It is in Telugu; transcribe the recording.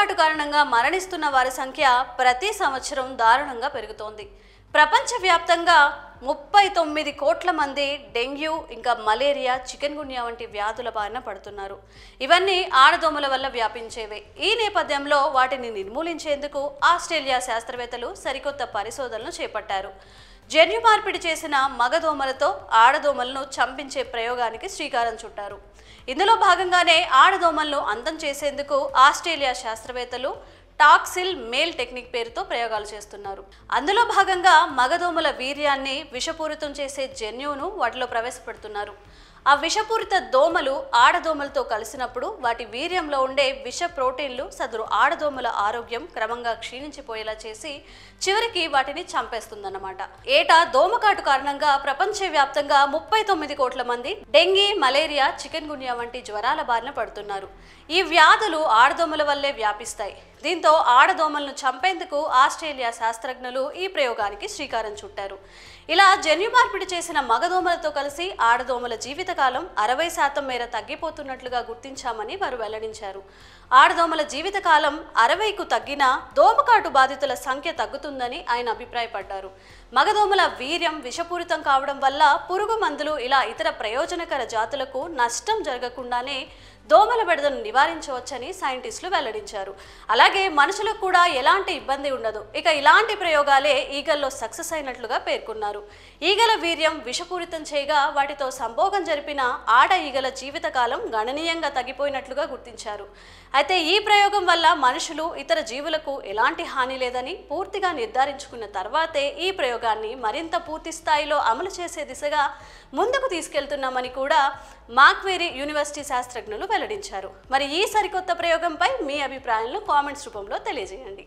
దోమకాటు కారణంగా మరణిస్తున్న వారి సంఖ్య ప్రతి సంవత్సరం దారుణంగా పెరుగుతోంది. ప్రపంచవ్యాప్తంగా 39 కోట్ల మంది డెంగ్యూ, ఇంకా మలేరియా, చికెన్ గున్యా వంటి వ్యాధుల బారిన పడుతున్నారు. ఇవన్నీ ఆడదోమల వల్ల వ్యాపించేవే. ఈ నేపథ్యంలో వాటిని నిర్మూలించేందుకు ఆస్ట్రేలియా శాస్త్రవేత్తలు సరికొత్త పరిశోధనలు చేపట్టారు. జన్యు మార్పిడి చేసిన మగదోమలతో ఆడదోమలను చంపించే ప్రయోగానికి శ్రీకారం చుట్టారు. ఇందులో భాగంగానే ఆడదోమలను అంతం చేసేందుకు ఆస్ట్రేలియా శాస్త్రవేత్తలు టాక్సిల్ మేల్ టెక్నిక్ పేరుతో ప్రయోగాలు చేస్తున్నారు. అందులో భాగంగా మగదోమల వీర్యాన్ని విషపూరితం చేసే జన్యువును వాటిలో ప్రవేశపెడుతున్నారు. ఆ విషపూరిత దోమలు ఆడదోమలతో కలిసినప్పుడు వాటి వీర్యంలో ఉండే విష ప్రోటీన్లు సదరు ఆడదోమల ఆరోగ్యం క్రమంగా క్షీణించిపోయేలా చేసి చివరికి వాటిని చంపేస్తుందన్నమాట. ఏటా దోమకాటు కారణంగా ప్రపంచవ్యాప్తంగా 39 కోట్ల మంది డెంగీ, మలేరియా, చికెన్ గున్యా వంటి జ్వరాల బారిన పడుతున్నారు. ఈ వ్యాధులు ఆడదోమల వల్లే వ్యాపిస్తాయి. దీంతో ఆడదోమలను చంపేందుకు ఆస్ట్రేలియా శాస్త్రజ్ఞులు ఈ ప్రయోగానికి శ్రీకారం చుట్టారు. ఇలా జన్యు మార్పిడి చేసిన మగదోమలతో కలిసి ఆడదోమల జీవితకాలం 60% మేర తగ్గిపోతున్నట్లుగా గుర్తించామని వారు వెల్లడించారు. ఆడదోమల జీవితకాలం 60కు తగ్గినా దోమకాటు బాధితుల సంఖ్య తగ్గుతుందని ఆయన అభిప్రాయపడ్డారు. మగదోమల వీర్యం విషపూరితం కావడం వల్ల పురుగు మందులు ఇలా ఇతర ప్రయోజనకర జాతులకు నష్టం జరగకుండానే దోమల బెడదను నివారించవచ్చని సైంటిస్టులు వెల్లడించారు. అలాగే మనుషులకు కూడా ఎలాంటి ఇబ్బంది ఉండదు. ఇక ఇలాంటి ప్రయోగాలే ఈగల్లో సక్సెస్ అయినట్లుగా పేర్కొన్నారు. ఈగల వీర్యం విషపూరితం చేయగా వాటితో సంభోగం జరిపిన ఆడ ఈగల జీవితకాలం గణనీయంగా తగ్గిపోయినట్లుగా గుర్తించారు. అయితే ఈ ప్రయోగం వల్ల మనుషులు, ఇతర జీవులకు ఎలాంటి హాని లేదని పూర్తిగా నిర్ధారించుకున్న తర్వాతే ఈ ప్రయోగాన్ని మరింత పూర్తి స్థాయిలో అమలు చేసే దిశగా ముందుకు తీసుకెళ్తున్నామని కూడా మాక్వేరీ యూనివర్సిటీ శాస్త్రజ్ఞులు వెల్లడించారు. మరి ఈ సరికొత్త ప్రయోగంపై మీ అభిప్రాయాలను కామెంట్స్ రూపంలో తెలియజేయండి.